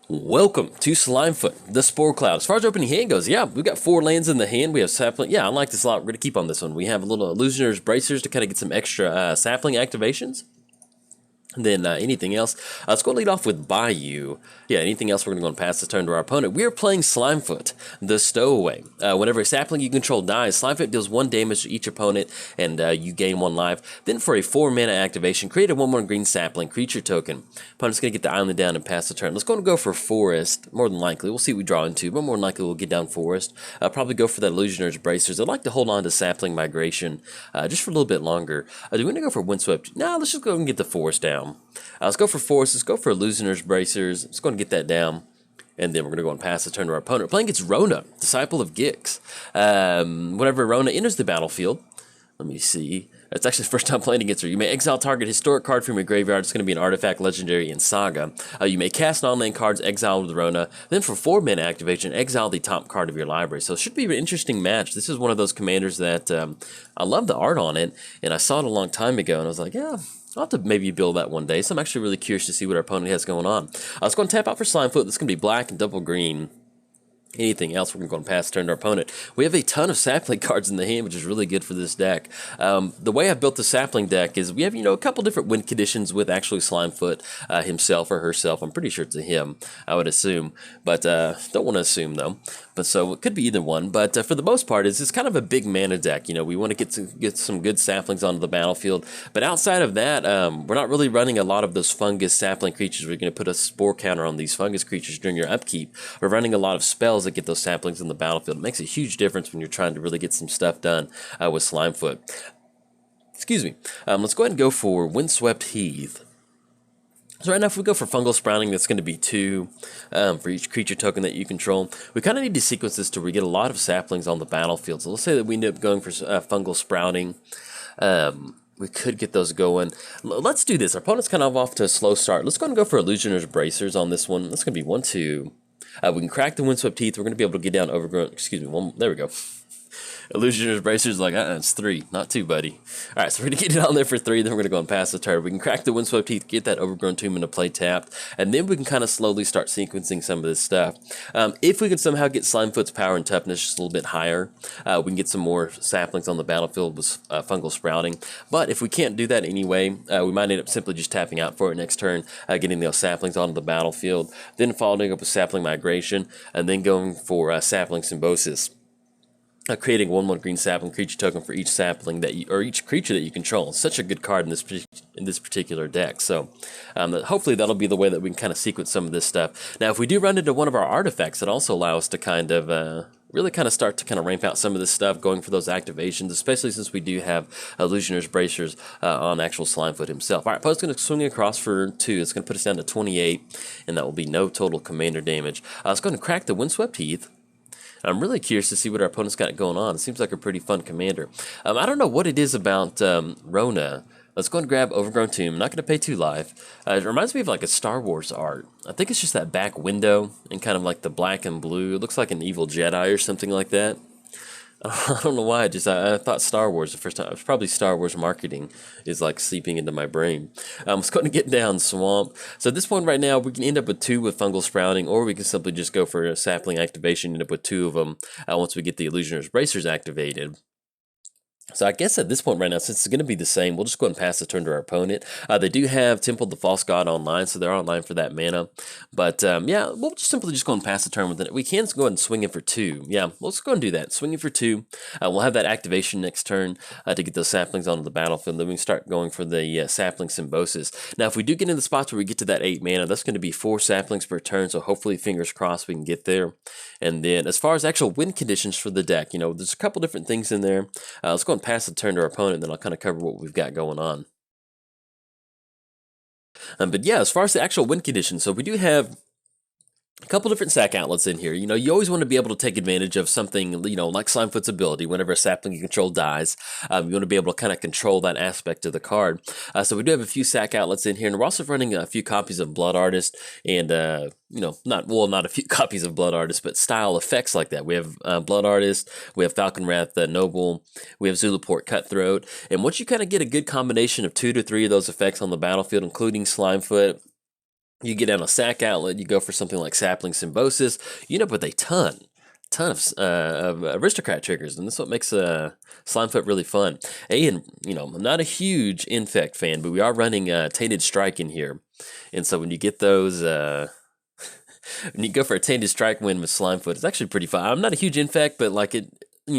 Welcome to Slimefoot, the Spore Cloud. As far as opening hand goes, yeah, we've got 4 lands in the hand. We have sapling. Yeah, I like this a lot. We're going to keep on this one. We have a little Illusioner's Bracers to kind of get some extra sapling activations. And then anything else? Let's go lead off with Bayou. Yeah, anything else, we're going to go and pass this turn to our opponent. We are playing Slimefoot, the Stowaway. Whenever a sapling you control dies, Slimefoot deals 1 damage to each opponent, and you gain 1 life. Then for a 4-mana activation, create a 1/1 green sapling creature token. Opponent's going to get the island down and pass the turn. Let's go and go for Forest, more than likely. We'll see what we draw into, but more than likely we'll get down Forest. Probably go for that Illusioner's Bracers. I'd like to hold on to Sapling Migration just for a little bit longer. Do we want to go for Windswept? No, let's just go and get the Forest down. Let's go for Force. Let's go for Illusioner's Bracers. Let's go and get that down. And then we're going to go and pass the turn to our opponent. We're playing against Rona, Disciple of Gix. Whenever Rona enters the battlefield, let me see. It's actually the first time playing against her. You may exile target historic card from your graveyard. It's going to be an artifact, legendary, and saga. You may cast non-land cards, exile with Rona. Then for 4-mana activation, exile the top card of your library. So it should be an interesting match. This is one of those commanders that I love the art on it, and I saw it a long time ago, and I was like, yeah, I'll have to maybe build that one day. So I'm actually really curious to see what our opponent has going on. Let's go and tap out for Slimefoot. This is going to be black and double green. Anything else, we're going to go and pass turn to our opponent. We have a ton of sapling cards in the hand, which is really good for this deck. The way I've built the sapling deck is we have, a couple different win conditions with actually Slimefoot himself or herself. I'm pretty sure it's a him, I would assume, but don't want to assume though. But so it could be either one. But for the most part, it's kind of a big mana deck. We want to get some good saplings onto the battlefield. But outside of that, we're not really running a lot of those fungus sapling creatures. We're going to put a spore counter on these fungus creatures during your upkeep. We're running a lot of spells that get those saplings in the battlefield. It makes a huge difference when you're trying to really get some stuff done with Slimefoot. Excuse me. Let's go ahead and go for Windswept Heath. So right now, if we go for Fungal Sprouting, that's going to be 2 for each creature token that you control. We kind of need to sequence this to where we get a lot of saplings on the battlefield. So let's say that we end up going for Fungal Sprouting. We could get those going. Let's do this. Our opponent's kind of off to a slow start. Let's go ahead and go for Illusioner's Bracers on this one. That's going to be 1, 2. We can crack the Windswept Heath. We're going to be able to get down Overgrown. Excuse me. There we go. Illusioner's Bracers like, it's 3, not 2, buddy. All right, so we're going to get it on there for 3, then we're going to go and pass the turn. We can crack the Windswept Heath, get that Overgrown Tomb into play tapped, and then we can kind of slowly start sequencing some of this stuff. If we can somehow get Slimefoot's power and toughness just a little bit higher, we can get some more saplings on the battlefield with Fungal Sprouting. But if we can't do that anyway, we might end up simply just tapping out for it next turn, getting those saplings onto the battlefield, then following up with Sapling Migration, and then going for Sapling Symbiosis. Creating 1/1 green sapling creature token for each sapling or each creature that you control. It's such a good card in this particular deck. So hopefully that'll be the way that we can kind of sequence some of this stuff. Now, if we do run into one of our artifacts, it also allows us to kind of really kind of start to kind of ramp out some of this stuff, going for those activations, especially since we do have Illusioner's Bracers on actual Slimefoot himself. All right, opponent's going to swing across for 2. It's going to put us down to 28, and that will be no total commander damage. It's going to crack the Windswept Heath. I'm really curious to see what our opponent's got going on. It seems like a pretty fun commander. I don't know what it is about Rona. Let's go and grab Overgrown Tomb. I'm not going to pay 2 life. It reminds me of like a Star Wars art. I think it's just that back window and kind of like the black and blue. It looks like an evil Jedi or something like that. I don't know why. I thought Star Wars the first time. It was probably Star Wars marketing is like seeping into my brain. It's going to get down Swamp. So at this point right now, we can end up with 2 with Fungal Sprouting, or we can simply just go for a sapling activation, end up with 2 of them once we get the Illusioner's Bracers activated. So I guess at this point right now, since it's going to be the same, we'll just go ahead and pass the turn to our opponent. They do have Temple of the False God online, so they're online for that mana. But yeah, we'll just simply go and pass the turn with it. We can go ahead and swing it for 2. Yeah, let's go and do that. Swing it for 2. We'll have that activation next turn to get those saplings onto the battlefield. Then we can start going for the Sapling Symbiosis. Now, if we do get in the spots where we get to that 8 mana, that's going to be 4 saplings per turn. So hopefully, fingers crossed, we can get there. And then as far as actual win conditions for the deck, there's a couple different things in there. Let's go and pass the turn to our opponent, then I'll kind of cover what we've got going on. But yeah, as far as the actual win conditions, so we do have a couple different sack outlets in here. You always want to be able to take advantage of something, like Slimefoot's ability. Whenever a sapling you control dies, you want to be able to kind of control that aspect of the card. So we do have a few sack outlets in here, and we're also running a few copies of Blood Artist, and not a few copies of Blood Artist, but style effects like that. We have Blood Artist, we have Falcon Wrath Noble, we have Zulaport Cutthroat, and once you kind of get a good combination of 2 to 3 of those effects on the battlefield, including Slimefoot, You get down a sack outlet, you go for something like sapling symbiosis, you end up with a ton of aristocrat triggers, and that's what makes Slimefoot really fun. And I'm not a huge infect fan, but we are running tainted strike in here, and so when you get those. When you go for a tainted strike win with Slimefoot, it's actually pretty fun. I'm not a huge infect, but like it,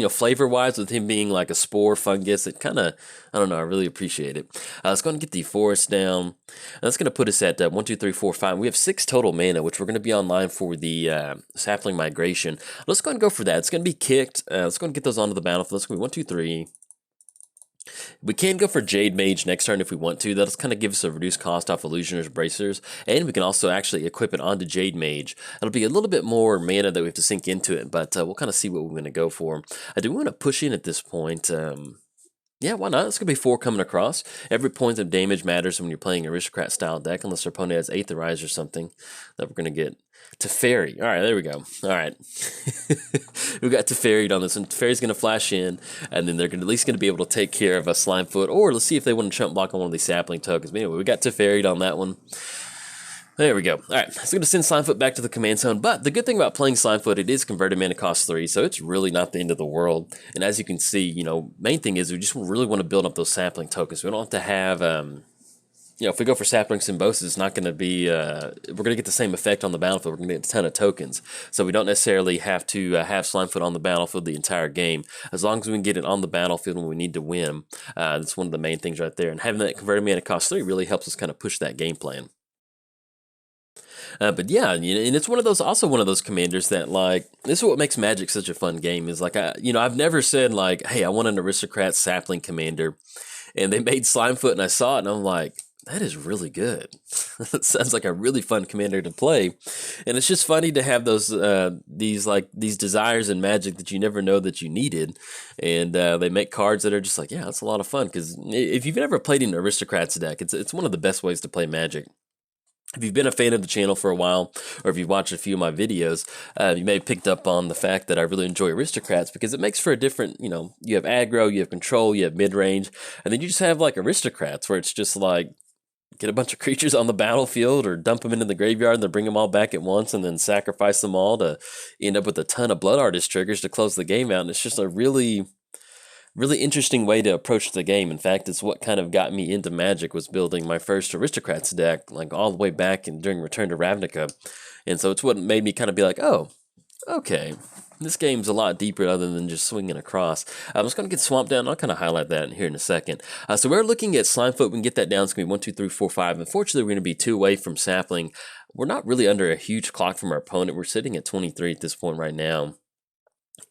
flavor wise, with him being like a spore fungus, it kind of, I don't know, I really appreciate it. Let's go and get the forest down. That's going to put us at 1, 2, 3, 4, 5. We have 6 total mana, which we're going to be online for the sapling migration. Let's go and go for that. It's going to be kicked. Let's go and get those onto the battlefield. Let's go 1, 2, 3. We can go for Jade Mage next turn if we want to. That'll kind of give us a reduced cost off Illusioner's Bracers, and we can also actually equip it onto Jade Mage. It'll be a little bit more mana that we have to sink into it, but we'll kind of see what we're going to go for. I do want to push in at this point. Yeah, why not? It's going to be 4 coming across. Every point of damage matters when you're playing Aristocrat-style deck, unless our opponent has Aetherize or something that we're going to get. Teferi. All right, there we go. All right. We got Teferi'd on this, and Teferi's going to flash in, and then they're at least going to be able to take care of a Slimefoot, or let's see if they want to chump block on one of these sapling tokens. But anyway, we got Teferi'd on that one. There we go. All right, so I'm going to send Slimefoot back to the command zone, but the good thing about playing Slimefoot, it is converted mana cost 3, so it's really not the end of the world. And as you can see, main thing is we just really want to build up those sapling tokens. We don't have to have, if we go for sapling symbiosis, it's not going to be, we're going to get the same effect on the battlefield. We're going to get a ton of tokens. So we don't necessarily have to have Slimefoot on the battlefield the entire game. As long as we can get it on the battlefield when we need to win, that's one of the main things right there. And having that converted mana cost 3 really helps us kind of push that game plan. But yeah, and it's also one of those commanders that, like, this is what makes Magic such a fun game, is like, I've never said like, hey, I want an Aristocrat sapling commander, and they made Slimefoot and I saw it and I'm like, that is really good. That sounds like a really fun commander to play. And it's just funny to have those, these desires in Magic that you never know that you needed. And they make cards that are just like, yeah, it's a lot of fun. Because if you've ever played an Aristocrats deck, it's one of the best ways to play Magic. If you've been a fan of the channel for a while, or if you've watched a few of my videos, you may have picked up on the fact that I really enjoy Aristocrats, because it makes for a different, you have aggro, you have control, you have mid-range, and then you just have like Aristocrats, where it's just like, get a bunch of creatures on the battlefield, or dump them into the graveyard, and then bring them all back at once, and then sacrifice them all to end up with a ton of Blood Artist triggers to close the game out, and it's just a really interesting way to approach the game. In fact, it's what kind of got me into Magic, was building my first Aristocrats deck, like all the way back during Return to Ravnica. And so it's what made me kind of be like, oh, okay, this game's a lot deeper other than just swinging across. I'm just going to get Swamped Down. I'll kind of highlight that here in a second. So we're looking at Slimefoot. We can get that down. It's going to be 1, 2, 3, 4, 5. Unfortunately, we're going to be 2 away from Sapling. We're not really under a huge clock from our opponent. We're sitting at 23 at this point right now.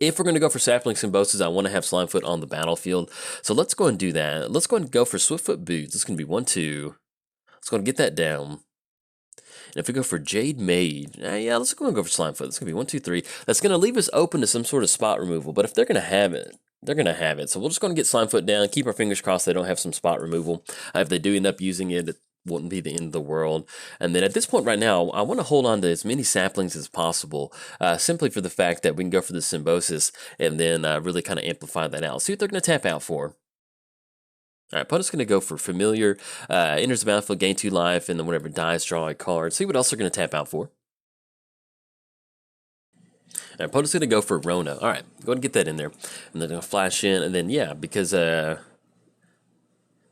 If we're going to go for Sapling Symbiosis, I want to have Slimefoot on the battlefield. So let's go and do that. Let's go and go for Swiftfoot Boots. It's going to be 1, 2. Let's go and get that down. And if we go for Jade Mage, yeah, let's go and go for Slimefoot. It's going to be 1, 2, 3. That's going to leave us open to some sort of spot removal. But if they're going to have it, they're going to have it. So we're just going to get Slimefoot down, keep our fingers crossed they don't have some spot removal. If they do end up using it, wouldn't be the end of the world. And then at this point right now, I want to hold on to as many saplings as possible, simply for the fact that we can go for the symbiosis and then really kind of amplify that out. See what they're going to tap out for. All right, opponent's going to go for Familiar, enters the battlefield, gain 2 life, and then whenever dies, draw a card. See what else they're going to tap out for. Our opponent's going to go for Rona. All right, go ahead and get that in there. And they're going to flash in, and then, yeah, because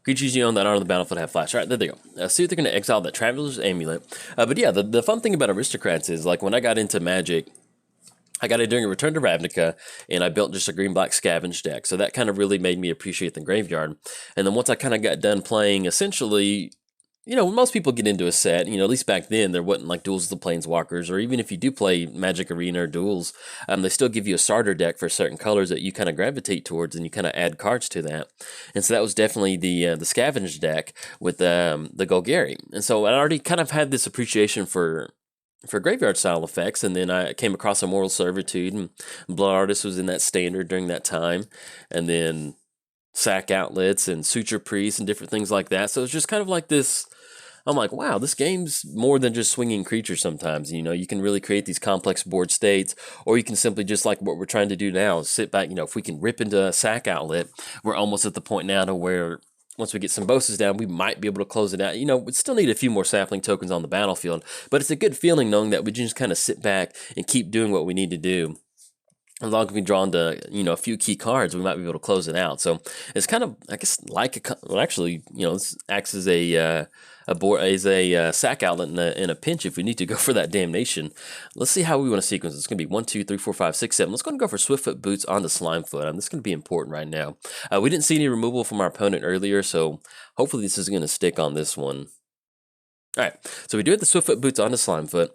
creatures you own that are on the battlefield have flash. All right, there they go. See if they're going to exile that Traveler's Amulet. But yeah, the fun thing about Aristocrats is, like, when I got into Magic, I got it during a Return to Ravnica, and I built just a green-black scavenge deck. So that kind of really made me appreciate the graveyard. And then once I kind of got done playing, essentially, when most people get into a set, at least back then, there wasn't like Duels of the Planeswalkers, or even if you do play Magic Arena or Duels, they still give you a starter deck for certain colors that you kind of gravitate towards, and you kind of add cards to that. And so that was definitely the Scavenge deck with the Golgari. And so I already kind of had this appreciation for graveyard style effects, and then I came across Immortal Servitude, and Blood Artist was in that standard during that time, and then Sack Outlets and Suture Priest and different things like that. So it's just kind of like this. I'm like, wow, this game's more than just swinging creatures sometimes. You can really create these complex board states, or you can simply, just like what we're trying to do now, sit back. If we can rip into a Sack Outlet, we're almost at the point now to where once we get some bosses down, we might be able to close it out. You know, we still need a few more sapling tokens on the battlefield, but it's a good feeling knowing that we just kind of sit back and keep doing what we need to do. As long as we draw into, you know, a few key cards, we might be able to close it out. So it's kind of, I guess, like well, actually, you know, this acts as a sack outlet in a pinch if we need to go for that damnation. Let's see how we want to sequence. It's going to be 1, 2, 3, 4, 5, 6, 7. Let's go and go for Swiftfoot Boots onto Slimefoot. This is going to be important right now. We didn't see any removal from our opponent earlier, so hopefully this is going to stick on this one. All right, so we do have the Swiftfoot Boots onto Slimefoot.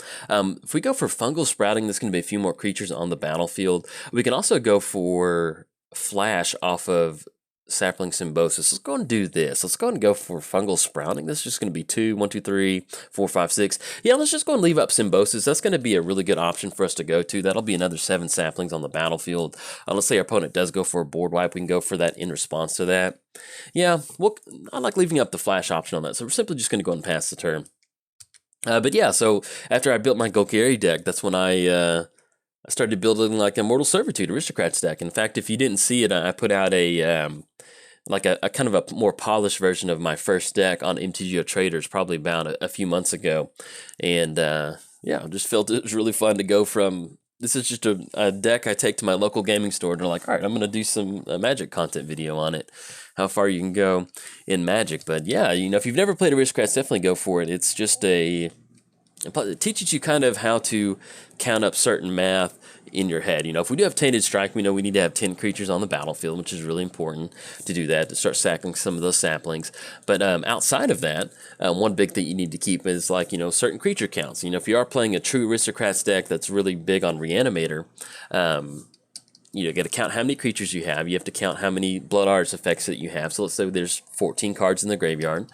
If we go for Fungal Sprouting, there's going to be a few more creatures on the battlefield. We can also go for Flash off of Sapling Symbiosis. Let's go and do this. Let's go and go for Fungal Sprouting. This is just going to be 2, 1, 2, 3, 4, 5, 6. Yeah, let's just go and leave up Symbiosis. That's going to be a really good option for us to go to. That'll be another 7 saplings on the battlefield. Let's say our opponent does go for a board wipe. We can go for that in response to that. Yeah, well, I like leaving up the Flash option on that, so we're simply just going to go and pass the turn. But yeah, so after I built my Golgari deck, that's when I started building like a Mortal Servitude Aristocrats deck. In fact, if you didn't see it, I put out a like a kind of a more polished version of my first deck on MTGO Traders probably about a few months ago. And yeah, I just felt it was really fun to go from, this is just a deck I take to my local gaming store, and they're like, all right, I'm going to do some Magic content video on it, how far you can go in Magic. But yeah, you know, if you've never played Aristocrats, definitely go for it. It's just it teaches you kind of how to count up certain math in your head. You know, if we do have Tainted Strike, we know we need to have 10 creatures on the battlefield, which is really important to do that, to start sacking some of those saplings. But outside of that, one big thing you need to keep is, like, you know, certain creature counts. You know, if you are playing a true Aristocrats deck that's really big on Reanimator, you got to count how many creatures you have. You have to count how many Blood Arts effects that you have. So let's say there's 14 cards in the graveyard.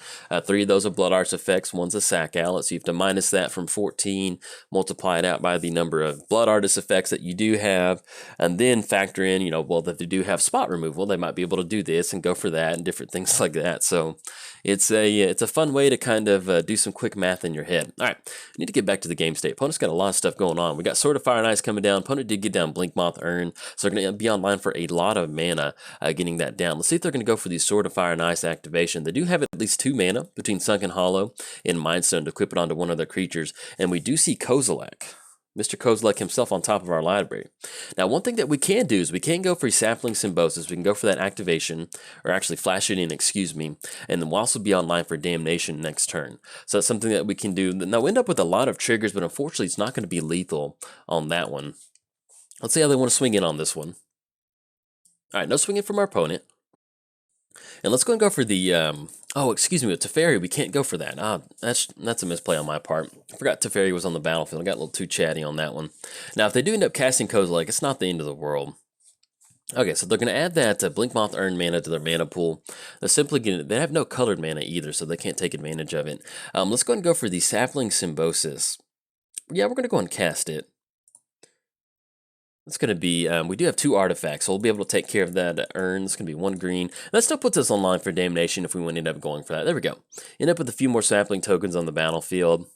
3 of those are Blood Arts effects. One's a sack outlet. So you have to minus that from 14, multiply it out by the number of Blood Artist effects that you do have, and then factor in, you know, well, that they do have spot removal. They might be able to do this and go for that and different things like that. So it's a fun way to kind of do some quick math in your head. All right, I need to get back to the game state. Opponent's got a lot of stuff going on. We got Sword of Fire and Ice coming down. Opponent did get down Blinkmoth Urn, so they're going to be online for a lot of mana getting that down. Let's see if they're going to go for the Sword of Fire and Ice activation. They do have at least 2 mana between Sunken Hollow and Mindstone to equip it onto one of their creatures, and we do see Kozilek. Mr. Kozilek himself on top of our library. Now, one thing that we can do is we can go for Sapling Symbiosis. We can go for that activation, or actually flash it in, excuse me, and then we'll also be online for Damnation next turn. So that's something that we can do. Now, we end up with a lot of triggers, but unfortunately, it's not going to be lethal on that one. Let's see how they want to swing in on this one. All right, no swinging from our opponent. And let's go and go for the, oh, excuse me, with Teferi, we can't go for that. That's a misplay on my part. I forgot Teferi was on the battlefield. I got a little too chatty on that one. Now, if they do end up casting Kozilek, it's not the end of the world. Okay, so they're going to add that Blinkmoth Urn mana to their mana pool. They're simply going they have no colored mana either, so they can't take advantage of it. Let's go and go for the Sapling Symbiosis. Yeah, we're going to go and cast it. It's going to be, we do have 2 artifacts, so we'll be able to take care of that urn. It's going to be 1 green. That still puts us online for Damnation if we end up going for that. There we go. End up with a few more sapling tokens on the battlefield.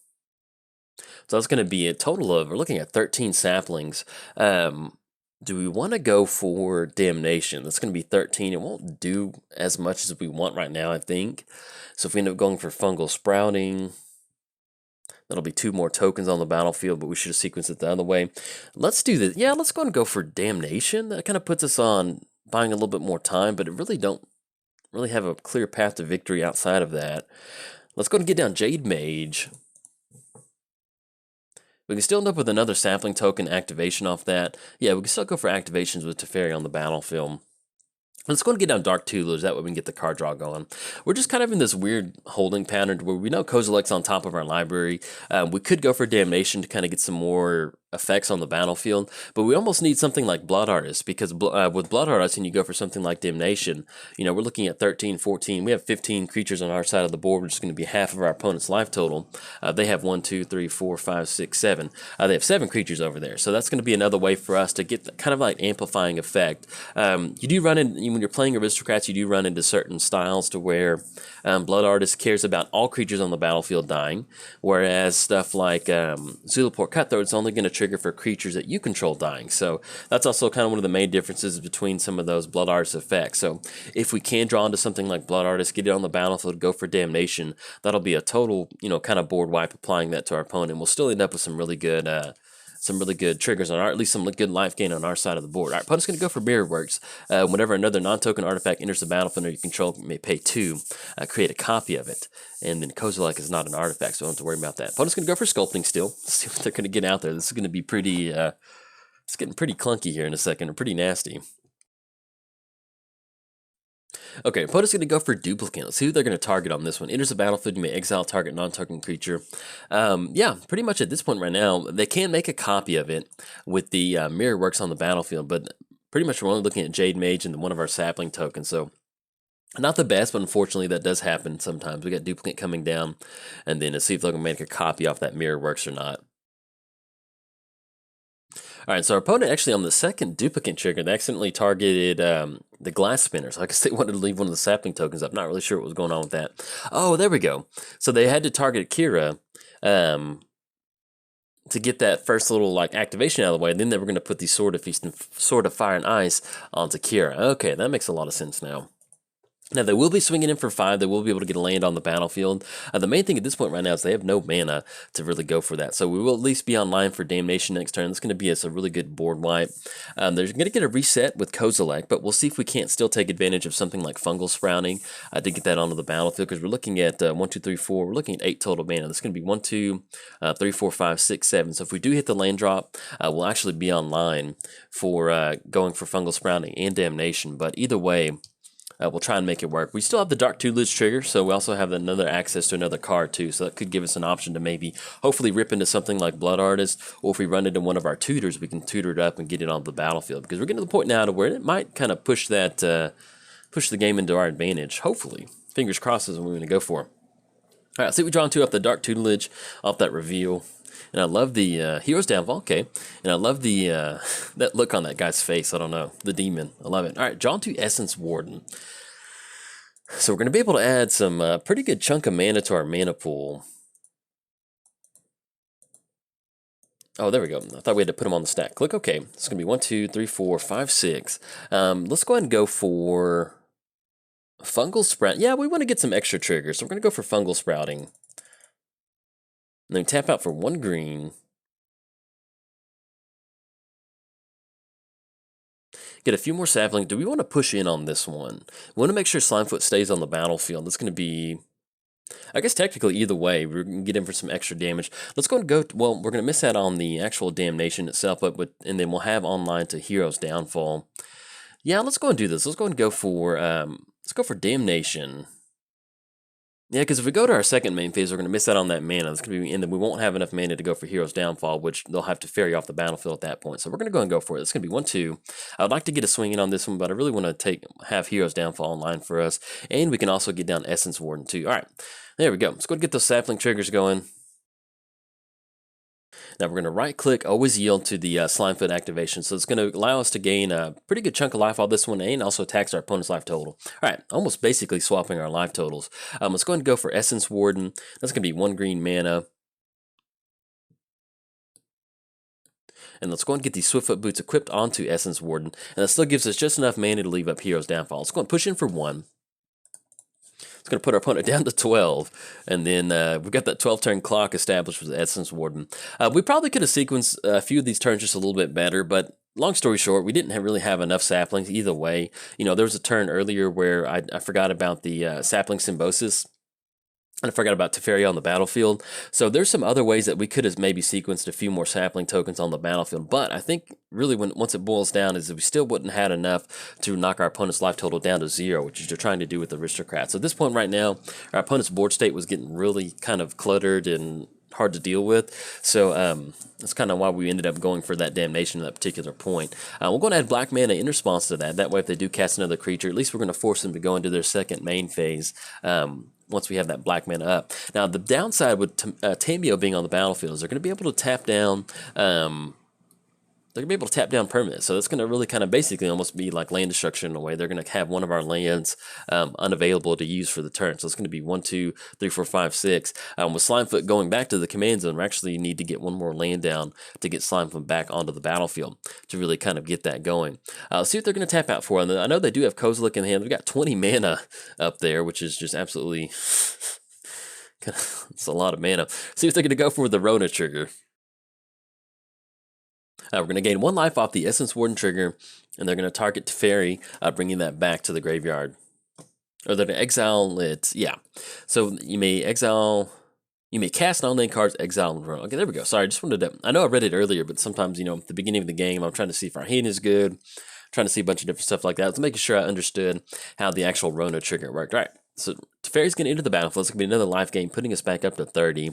So that's going to be a total of, we're looking at 13 saplings. Do we want to go for Damnation? That's going to be 13. It won't do as much as we want right now, I think. So if we end up going for Fungal Sprouting, that'll be 2 more tokens on the battlefield, but we should have sequenced it the other way. Let's do this. Yeah, let's go and go for Damnation. That kind of puts us on buying a little bit more time, but it really don't really have a clear path to victory outside of that. Let's go and get down Jade Mage. We can still end up with another sapling token activation off that. Yeah, we can still go for activations with Teferi on the battlefield. Let's go and get down Dark Tutelage, that way we can get the card draw going. We're just kind of in this weird holding pattern where we know Kozilek's on top of our library. We could go for Damnation to kind of get some more effects on the battlefield, but we almost need something like Blood Artist, because with Blood Artist and you go for something like Damnation, you know, we're looking at 13, 14. We have 15 creatures on our side of the board, which is going to be half of our opponent's life total. They have 1, 2, 3, 4, 5, 6, 7. They have 7 creatures over there, so that's going to be another way for us to get the kind of like amplifying effect. You do run in, when you're playing Aristocrats, you do run into certain styles to where Blood Artist cares about all creatures on the battlefield dying, whereas stuff like Zulaport Cutthroat is only going to trigger for creatures that you control dying. So that's also kind of one of the main differences between some of those Blood Artist effects. So if we can draw into something like Blood Artist, get it on the battlefield, go for damnation, that'll be a total, kind of board wipe applying that to our opponent. We'll still end up with some really good triggers on our, at least some good life gain on our side of the board. All right, opponent's going to go for Mirror Works. Whenever another non-token artifact enters the battlefield or you control, you may pay 2, create a copy of it. And then Kozilek is not an artifact, so I don't have to worry about that. Opponent's going to go for Sculpting still. Let's see what they're going to get out there. This is going to be pretty, it's getting pretty clunky here in a second, and pretty nasty. Okay, opponent's going to go for Duplicate. Let's see who they're going to target on this one. Enters the battlefield, you may exile target non-token creature. Yeah, pretty much at this point right now, they can make a copy of it with the Mirror Works on the battlefield, but pretty much we're only looking at Jade Mage and one of our sapling tokens, so not the best, but unfortunately that does happen sometimes. We got Duplicate coming down, and then to see if they're going to make a copy off that Mirror Works or not. All right, so our opponent actually on the second Duplicate trigger, they accidentally targeted the Glass Spinner. So I guess they wanted to leave one of the sapling tokens up. Not really sure what was going on with that. Oh, there we go. So they had to target Kira to get that first little activation out of the way. And then they were going to put the Sword of Feast and Sword of Fire and Ice onto Kira. Okay, that makes a lot of sense now. Now, they will be swinging in for 5. They will be able to get a land on the battlefield. The main thing at this point right now is they have no mana to really go for that. So we will at least be online for Damnation next turn. It's going to be a really good board wipe. They're going to get a reset with Kozilek, but we'll see if we can't still take advantage of something like Fungal Sprouting to get that onto the battlefield, because we're looking at 1, 2, 3, 4. We're looking at 8 total mana. That's going to be 1, 2, 3, 4, 5, 6, 7. So if we do hit the land drop, we'll actually be online for going for Fungal Sprouting and Damnation. But either way, we'll try and make it work. We still have the Dark Tutelage trigger, so we also have another access to another card too, so that could give us an option to maybe hopefully rip into something like Blood Artist, or if we run into one of our tutors, we can tutor it up and get it on the battlefield, because we're getting to the point now to where it might kind of push the game into our advantage, hopefully. Fingers crossed is what we're going to go for. All right, see, we draw into off the Dark Tutelage, off that reveal. And I love the Hero's Downfall, okay. And I love the that look on that guy's face, I don't know, the demon, I love it. All right, draw into Essence Warden. So we're going to be able to add some pretty good chunk of mana to our mana pool. Oh, there we go. I thought we had to put them on the stack. Click OK. It's going to be 1, 2, 3, 4, 5, 6. Let's go ahead and go for Fungal Sprout. Yeah, we want to get some extra triggers, so we're going to go for Fungal Sprouting. And then tap out for 1 green. Get a few more saplings. Do we want to push in on this one? We want to make sure Slimefoot stays on the battlefield. That's going to be, I guess technically either way, we're going to get in for some extra damage. Let's go and go, well, we're going to miss out on the actual Damnation itself, and then we'll have online to Hero's Downfall. Yeah, let's go and do this. Let's go and go for, Damnation. Yeah, because if we go to our second main phase, we're going to miss out on that mana. It's going to be, and then we won't have enough mana to go for Hero's Downfall, which they'll have to ferry off the battlefield at that point. So we're going to go and go for it. It's going to be 1, 2. I would like to get a swing in on this one, but I really want to have Hero's Downfall online for us. And we can also get down Essence Warden too. All right, there we go. Let's go and get those sapling triggers going. Now we're going to right-click, always yield to the Slimefoot activation. So it's going to allow us to gain a pretty good chunk of life on this one, and also tax our opponent's life total. All right, almost basically swapping our life totals. Let's go ahead and go for Essence Warden. That's going to be 1 green mana. And let's go and get these Swiftfoot Boots equipped onto Essence Warden. And that still gives us just enough mana to leave up Hero's Downfall. Let's go and push in for 1. It's going to put our opponent down to 12, and then we've got that 12-turn clock established with Essence Warden. We probably could have sequenced a few of these turns just a little bit better, but long story short, we didn't really have enough saplings either way. You know, there was a turn earlier where I forgot about the sapling symbiosis, and I forgot about Teferi on the battlefield. So there's some other ways that we could have maybe sequenced a few more sapling tokens on the battlefield. But I think really once it boils down is that we still wouldn't have had enough to knock our opponent's life total down to 0, which is you're trying to do with Aristocrat. So at this point right now, our opponent's board state was getting really kind of cluttered and hard to deal with. So that's kind of why we ended up going for that Damnation at that particular point. We're going to add black mana in response to that. That way if they do cast another creature, at least we're going to force them to go into their second main phase once we have that black mana up. Now, the downside with Tamio being on the battlefield is they're going to be able to tap down they're going to be able to tap down permanent. So that's going to really kind of basically almost be like land destruction in a way. They're going to have one of our lands unavailable to use for the turn. So it's going to be 1, 2, 3, 4, 5, 6. With Slimefoot going back to the command zone, we actually need to get one more land down to get Slimefoot back onto the battlefield to really kind of get that going. Let's see what they're going to tap out for. And I know they do have Kozilek in hand. They've got 20 mana up there, which is just absolutely... it's a lot of mana. See if they're going to go for the Rona trigger. We're going to gain 1 life off the Essence Warden trigger, and they're going to target Teferi, bringing that back to the graveyard. Or they're going to exile it, yeah. So you may cast non-land cards, exile and run. Okay, there we go. Sorry, I just wanted to, I know I read it earlier, but sometimes, you know, at the beginning of the game, I'm trying to see if our hand is good, trying to see a bunch of different stuff like that. I was making sure I understood how the actual Rona trigger worked. All right, so Teferi's going to enter the battlefield. It's going to be another life gain, putting us back up to 30.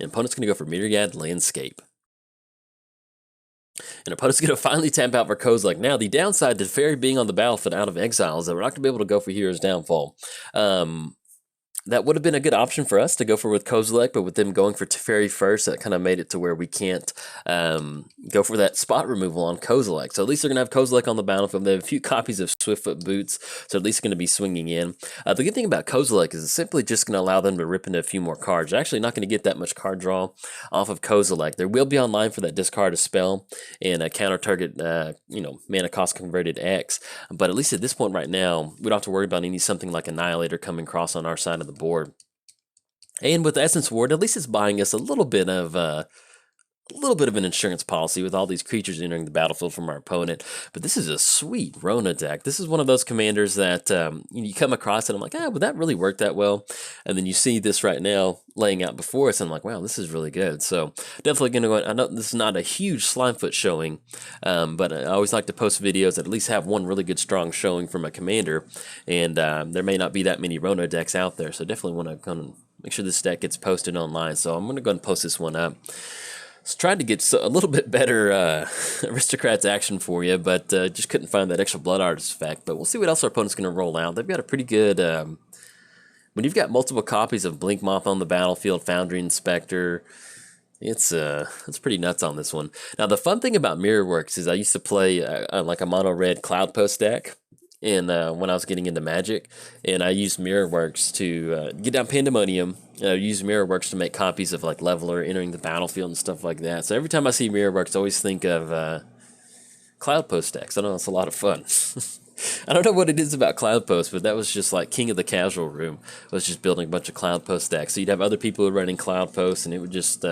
And opponent's going to go for Myriad Landscape. And opponent's going to finally tap out for Kozilek. Now, the downside to Teferi being on the battlefield out of exile is that we're not going to be able to go for Hero's Downfall. That would have been a good option for us to go for with Kozilek, but with them going for Teferi first, that kind of made it to where we can't go for that spot removal on Kozilek. So at least they're going to have Kozilek on the battlefield. They have a few copies of Swiftfoot Boots, so at least going to be swinging in. The good thing about Kozilek is it's simply just going to allow them to rip into a few more cards. They're actually not going to get that much card draw off of Kozilek. There will be online for that discard a spell and a counter target, mana cost converted X. But at least at this point right now, we don't have to worry about something like Annihilator coming across on our side of the board. And with Essence Ward, at least it's buying us a little bit of an insurance policy with all these creatures entering the battlefield from our opponent. But this is a sweet Rona deck. This is one of those commanders that you come across and I'm like, would that really work that well? And then you see this right now laying out before us and I'm like, wow, this is really good. So definitely going to go, I know this is not a huge Slimefoot showing, but I always like to post videos that at least have one really good strong showing from a commander. And there may not be that many Rona decks out there. So definitely want to kind of make sure this deck gets posted online. So I'm going to go and post this one up. Tried to get a little bit better Aristocrats action for you, but just couldn't find that extra Blood Artifact. But we'll see what else our opponent's going to roll out. They've got a pretty good... when you've got multiple copies of Blink Moth on the battlefield, Foundry Inspector, it's pretty nuts on this one. Now, the fun thing about Mirrorworks is I used to play like a mono-red Cloud Post deck. And when I was getting into Magic, and I used Mirrorworks to get down Pandemonium. I used Mirrorworks to make copies of like Leveler entering the battlefield and stuff like that. So every time I see Mirrorworks, I always think of Cloud Post decks. I know it's a lot of fun. I don't know what it is about Cloud Post, but that was just like king of the casual room. I was just building a bunch of Cloud Post decks. So you'd have other people running Cloud Post, and it would just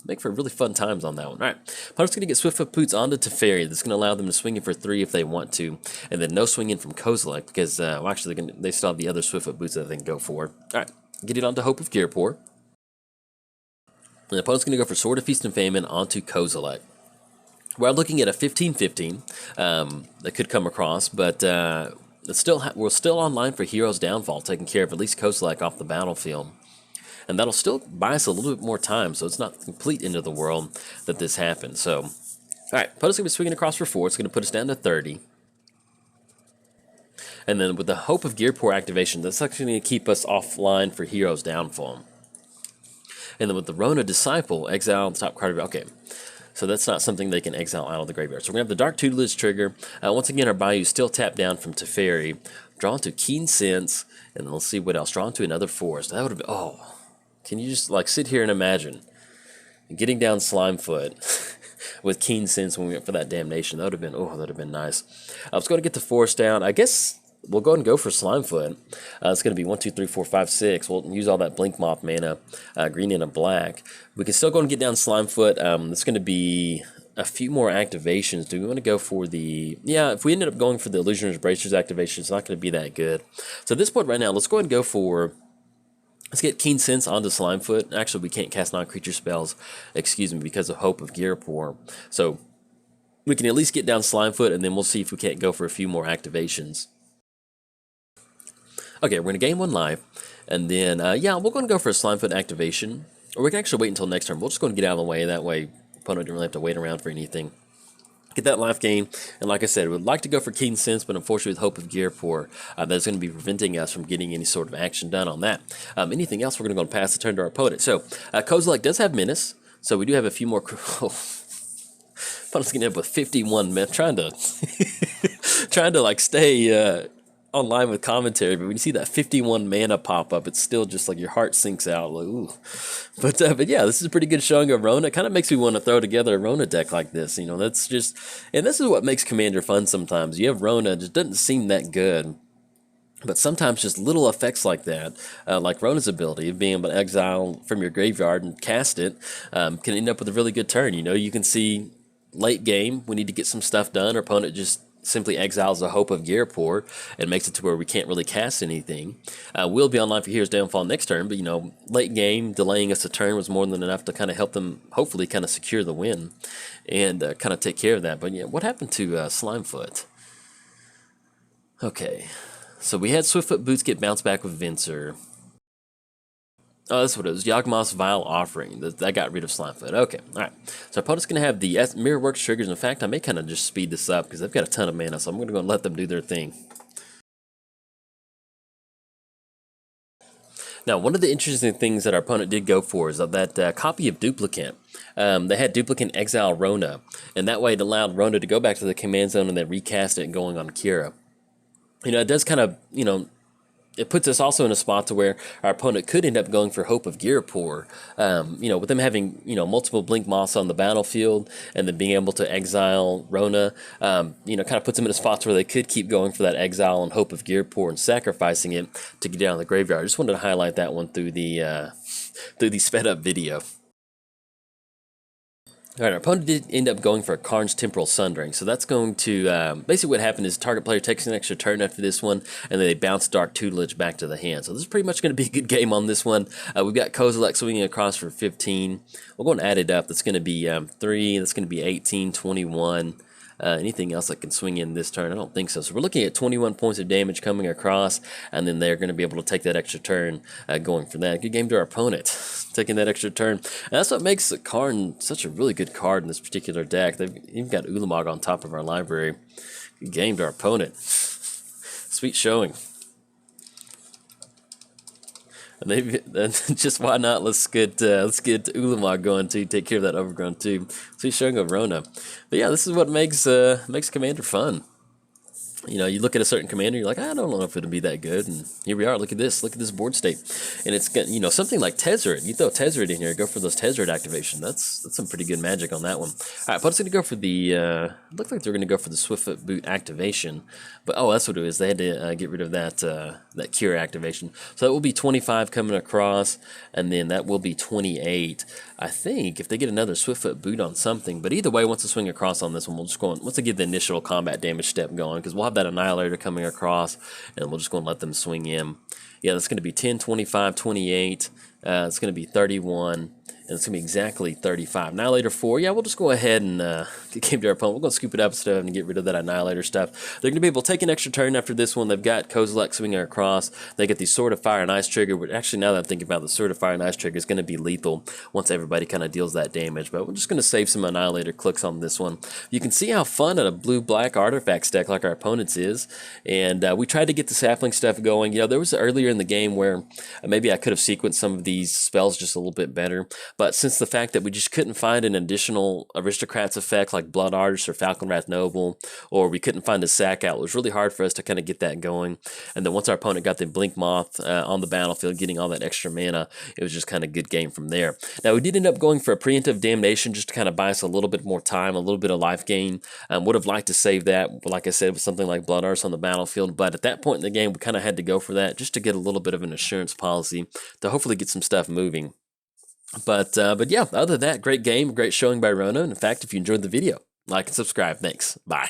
make for really fun times on that one. All right, opponent's going to get Swiftfoot Boots onto Teferi. That's going to allow them to swing in for 3 if they want to, and then no swing in from Kozilek because, well, actually, they still have the other Swiftfoot Boots that they can go for. All right, get it onto Hope of Gearpore. And the opponent's going to go for Sword of Feast and Famine onto Kozilek. We're looking at a 15-15 that could come across, but we're still online for Hero's Downfall, taking care of at least Kozilek off the battlefield. And that'll still buy us a little bit more time, so it's not the complete end of the world that this happened. So, all right, opponent's going to be swinging across for 4. It's going to put us down to 30. And then with the Hope of Gearpore activation, that's actually going to keep us offline for Hero's Downfall. And then with the Rona Disciple, exile the top card. Okay, so that's not something they can exile out of the graveyard. So we're going to have the Dark Tutelage trigger. Once again, our Bayou still tapped down from Teferi. Drawn to Keen Sense, and then we'll see what else. Drawn to another Forest. That would have been, oh... Can you just like sit here and imagine getting down Slimefoot with Keen Sense when we went for that Damnation? That would have been, oh, that would have been nice. I was going to get the Forest down. I guess we'll go ahead and go for Slimefoot. It's going to be 1, 2, 3, 4, 5, 6. We'll use all that Blink Moth mana, green and a black. We can still go and get down Slimefoot. It's going to be a few more activations. Do we want to go for the... Yeah, if we ended up going for the Illusioner's Bracers activation, it's not going to be that good. So at this point right now, let's go ahead and go for... Let's get Keen Sense onto Slimefoot. Actually, we can't cast non-creature spells, because of Hope of Gearpore. So we can at least get down Slimefoot, and then we'll see if we can't go for a few more activations. Okay, we're going to gain 1 life, and then, yeah, we're going to go for a Slimefoot activation. Or we can actually wait until next turn. We'll just go and get out of the way. That way, opponent don't really have to wait around for anything. Get that life gain, and like I said, we'd like to go for Keen Sense, but unfortunately with Hope of Gearpore, that's going to be preventing us from getting any sort of action done on that. Anything else, we're going to go and pass the turn to our opponent. So, Kozilek does have Menace, so we do have a few more... Opponent's opponent's gonna end up with 51 men, trying to trying to like stay online with commentary, but when you see that 51 mana pop up, it's still just like your heart sinks out. Like, ooh. But yeah, this is a pretty good showing of Rona. It kind of makes me want to throw together a Rona deck like this. You know, that's just, and this is what makes Commander fun sometimes. You have Rona, it just doesn't seem that good. But sometimes just little effects like that, like Rona's ability of being able to exile from your graveyard and cast it, can end up with a really good turn. You know, you can see late game, we need to get some stuff done. Our opponent just simply exiles the Hope of Ghirapur and makes it to where we can't really cast anything. We'll be online for Hero's Downfall next turn, but, you know, late game, delaying us a turn was more than enough to kind of help them, hopefully, kind of secure the win and kind of take care of that. But, yeah, what happened to Slimefoot? Okay. So we had Swiftfoot Boots get bounced back with Vincer. Oh, that's what it was. Yawgmoth's Vile Offering. That got rid of Slimefoot. Okay, all right. So our opponent's going to have the Mirror Works triggers. In fact, I may kind of just speed this up because they've got a ton of mana, so I'm going to go and let them do their thing. Now, one of the interesting things that our opponent did go for is that copy of Duplicant. They had Duplicant exile Rona, and that way it allowed Rona to go back to the command zone and then recast it going on Kira. You know, it does kind of, you know, it puts us also in a spot to where our opponent could end up going for Hope of Ghirapur. You know, with them having, you know, multiple Blink Moths on the battlefield and then being able to exile Rona, you know, kind of puts them in a spot where they could keep going for that exile and Hope of Ghirapur and sacrificing it to get down the graveyard. I just wanted to highlight that one through the sped up video. All right, our opponent did end up going for a Karn's Temporal Sundering, so that's going to, basically what happened is target player takes an extra turn after this one, and then they bounce Dark Tutelage back to the hand. So this is pretty much going to be a good game on this one. We've got Kozilek swinging across for 15. We'll go and add it up. That's going to be 3, that's going to be 18, 21. Anything else that can swing in this turn? I don't think so. So we're looking at 21 points of damage coming across, and then they're going to be able to take that extra turn going for that. Good game to our opponent, taking that extra turn. And that's what makes Karn such a really good card in this particular deck. They've even got Ulamog on top of our library. Good game to our opponent. Sweet showing. And maybe just why not? Let's get Ulamog going to take care of that Overgrown too. Sweet showing of Rona. But yeah, this is what makes Commander fun. You know, you look at a certain commander, you're like, I don't know if it'll be that good, and here we are. Look at this board state, and it's got, you know, something like Tezzeret. You throw Tezzeret in here, go for those Tezzeret activation. That's some pretty good magic on that one. All right, but it's gonna go for the. Looks like they're gonna go for the Swiftfoot Boot activation, but oh, that's what it is. They had to get rid of that Cure activation, so that will be 25 coming across, and then that will be 28. I think if they get another Swiftfoot Boot on something, but either way, once they swing across on this one, we'll just go on. Once they get the initial combat damage step going, because we'll have that Annihilator coming across, and we'll just go and let them swing in. Yeah, that's going to be 10, 25, 28. It's going to be 31, and it's going to be exactly 35. Annihilator 4, yeah, we'll just go ahead and get game to our opponent. We're going to scoop it up instead of having to get rid of that Annihilator stuff. They're going to be able to take an extra turn after this one. They've got Kozilek swinging across. They get the Sword of Fire and Ice trigger, which actually, now that I'm thinking about it, the Sword of Fire and Ice trigger is going to be lethal once everybody kind of deals that damage. But we're just going to save some Annihilator clicks on this one. You can see how fun a blue-black artifacts deck like our opponent's is. And we tried to get the sapling stuff going. You know, there was earlier in the game where maybe I could have sequenced some of these spells just a little bit better. But since the fact that we just couldn't find an additional Aristocrats effect like Blood Artist or Falconwrath Noble, or we couldn't find a sack out, it was really hard for us to kind of get that going. And then once our opponent got the Blink Moth on the battlefield, getting all that extra mana, it was just kind of a good game from there. Now, we did end up going for a Preemptive Damnation just to kind of buy us a little bit more time, a little bit of life gain. Would have liked to save that, like I said, with something like Blood Artist on the battlefield. But at that point in the game, we kind of had to go for that just to get a little bit of an assurance policy to hopefully get some stuff moving. But yeah, other than that, great game, great showing by Rona. And in fact, if you enjoyed the video, like and subscribe. Thanks. Bye.